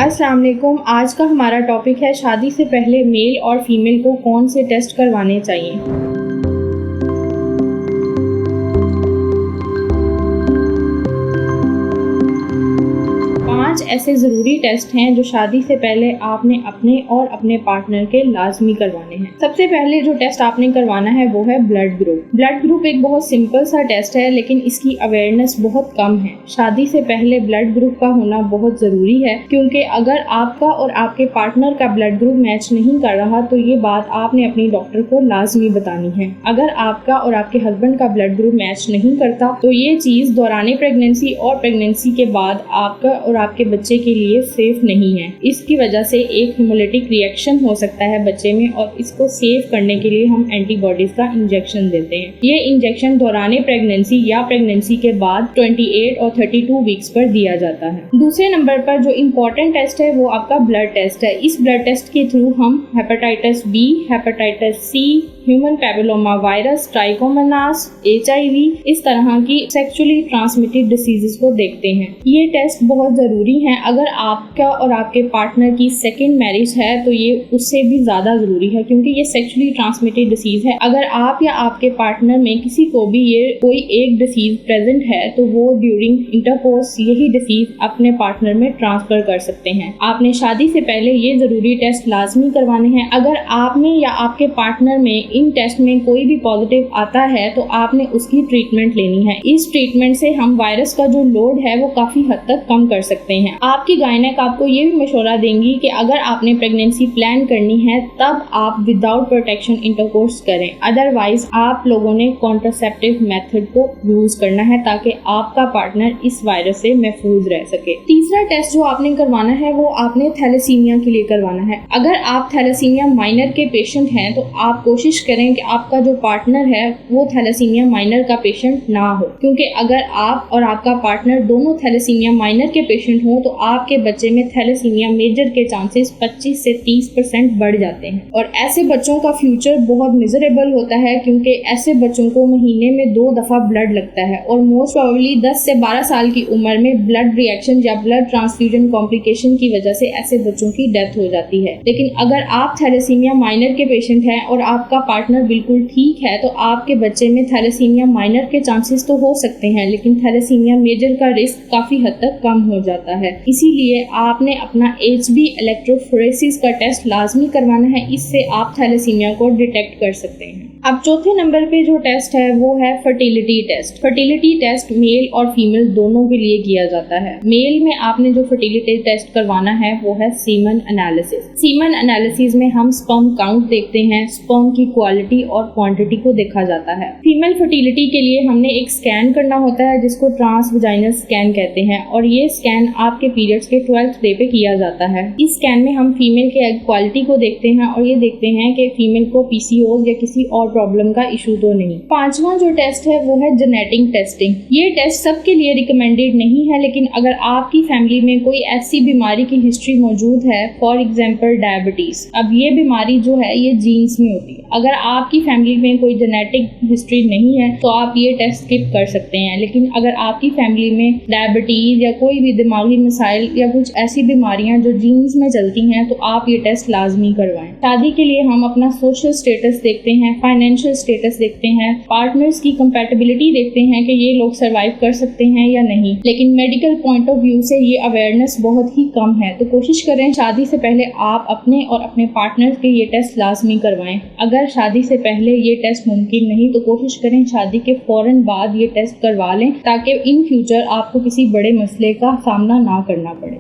अस्सलाम वालेकुम। आज का हमारा टॉपिक है शादी से पहले मेल और फीमेल को कौन से टेस्ट करवाने चाहिए। 5 ऐसे ज़रूरी टेस्ट हैं जो शादी से पहले आपने अपने और अपने पार्टनर के लाजमी करवाने हैं। सबसे पहले जो टेस्ट आपने करवाना है वो है ब्लड ग्रुप। ब्लड ग्रुप एक बहुत सिंपल सा टेस्ट है, लेकिन इसकी अवेयरनेस बहुत कम है। शादी से पहले ब्लड ग्रुप का होना बहुत ज़रूरी है, क्योंकि अगर आपका और आपके पार्टनर का ब्लड ग्रुप मैच नहीं कर रहा तो ये बात आपने अपनी डॉक्टर को लाजमी बतानी है। अगर आपका और आपके हस्बैंड का ब्लड ग्रुप मैच नहीं करता तो ये चीज़ दौरान प्रेगनेंसी और प्रेगनेंसी के बाद आपका और आपके बच्चे के लिए सेफ नहीं है। इसकी वजह से एक हेमोलिटिक रिएक्शन हो सकता है बच्चे में, और इसको सेव करने के लिए हम एंटीबॉडीज का इंजेक्शन देते हैं। ये इंजेक्शन दौरान प्रेगनेंसी या प्रेगनेंसी के बाद 28 और 32 वीक्स पर दिया जाता है। दूसरे नंबर पर जो इम्पोर्टेंट टेस्ट है वो आपका ब्लड टेस्ट है। इस ब्लड टेस्ट के थ्रू हम hepatitis B, hepatitis C, human papilloma virus, trichomonas, HIV इस तरह की सेक्सुअली ट्रांसमिटेड डिसीजेस को देखते हैं। ये टेस्ट बहुत ज़रूरी हैं। अगर आपका और आपके पार्टनर की सेकेंड मैरिज है तो ये उससे भी ज़्यादा ज़रूरी है, क्योंकि ये सेक्सुअली ट्रांसमिटेड डिसीज़ है। अगर आप या आपके पार्टनर में किसी को भी ये कोई एक डिसीज़ प्रेजेंट है तो वो ड्यूरिंग इंटरकोर्स यही डिसीज़ अपने पार्टनर में ट्रांसफ़र कर सकते हैं। आपने शादी से पहले ये ज़रूरी टेस्ट लाजमी करवाने हैं। अगर आपने या आपके पार्टनर में इन टेस्ट में कोई भी पॉजिटिव आता है तो आपने उसकी ट्रीटमेंट लेनी है। इस ट्रीटमेंट से हम वायरस का जो लोड है वो काफ़ी हद तक कम कर सकते हैं। आपकी गायनेक आपको ये भी मशवरा देंगी कि अगर आपने प्रेगनेंसी प्लान करनी है तब आप विदाउट प्रोटेक्शन इंटरकोर्स करें, अदरवाइज आप लोगों ने कॉन्ट्रासेप्टिव मेथड को यूज करना है ताकि आपका पार्टनर इस वायरस से महफूज रह सके। तीसरा टेस्ट जो आपने करवाना है वो आपने थैलेसीमिया के लिए करवाना है। अगर आप थैलेसीमिया माइनर के पेशेंट हैं तो आप कोशिश करें कि आपका जो पार्टनर है वो थैलेसीमिया माइनर का पेशेंट ना हो, क्योंकि अगर आप और आपका पार्टनर दोनों थैलेसीमिया माइनर के पेशेंट हो तो आपके बच्चे में थैलेसीमिया मेजर के चांसेस 25 से 30% बढ़ जाते हैं, और ऐसे बच्चों का फ्यूचर बहुत मिजरेबल होता है, क्योंकि ऐसे बच्चों को महीने में 2 दफा ब्लड लगता है और मोस्ट प्रोबेबली 10 से 12 साल की उम्र में ब्लड रिएक्शन या ब्लड ट्रांसफ्यूजन कॉम्प्लिकेशन की वजह से ऐसे बच्चों की डेथ हो जाती है। लेकिन अगर आप थैलेसीमिया माइनर के पेशेंट हैं और आपका पार्टनर बिल्कुल ठीक है तो आपके बच्चे में थैलेसीमिया माइनर के चांसेस तो हो सकते हैं, लेकिन थैलेसीमिया मेजर का रिस्क काफी हद तक कम हो जाता है। इसीलिए आपने अपना HB इलेक्ट्रोफोरेसिस का टेस्ट लाजमी करवाना है। इससे आप थैलेसीमिया को डिटेक्ट कर सकते हैं। अब चौथे नंबर पे जो टेस्ट है वो है fertility test. Fertility test male और फीमेल दोनों के लिए किया जाता है। मेल में आपने जो फर्टिलिटी टेस्ट करवाना है वो है सीमन एनालिसिस। सीमन एनालिसिस में हम स्पर्म काउंट देखते हैं, स्पर्म की क्वालिटी और क्वांटिटी को देखा जाता है। फीमेल फर्टिलिटी के लिए हमने एक स्कैन करना होता है जिसको ट्रांसवेजाइनल स्कैन कहते हैं, और ये स्कैन आपके पीरियड्स के 12th डे पे किया जाता है। इस स्कैन में हम फीमेल के एग क्वालिटी को देखते हैं और ये देखते हैं कि फीमेल को PCOS या किसी और प्रॉब्लम का इशू तो नहीं। पांचवा जो टेस्ट है वो है जेनेटिक टेस्टिंग। ये टेस्ट सबके लिए रिकमेंडेड नहीं है, लेकिन अगर आपकी फैमिली में कोई ऐसी बीमारी की हिस्ट्री मौजूद है, फॉर एग्जांपल डायबिटीज, अब ये बीमारी जो है ये जीन्स में होती है। अगर आपकी फैमिली में कोई जेनेटिक हिस्ट्री नहीं है तो आप ये टेस्ट स्किप कर सकते हैं, लेकिन अगर आपकी फैमिली में डायबिटीज या कोई भी दिमागी मसाइल या कुछ ऐसी बीमारियां जो जीन्स में चलती हैं तो आप ये टेस्ट लाजमी करवाएं। शादी के लिए हम अपना सोशल स्टेटस देखते हैं, फाइनेंशियल स्टेटस देखते हैं, पार्टनर्स की कंपैटिबिलिटी देखते हैं कि ये लोग सर्वाइव कर सकते हैं या नहीं, लेकिन मेडिकल पॉइंट ऑफ व्यू से ये अवेयरनेस बहुत ही कम है। तो कोशिश करें शादी से पहले आप अपने और अपने पार्टनर के ये टेस्ट लाजमी करवाएं। अगर शादी से पहले ये टेस्ट मुमकिन नहीं तो कोशिश करें शादी के फौरन बाद ये टेस्ट करवा लें, ताकि इन फ्यूचर आपको किसी बड़े मसले का सामना ना करना पड़े।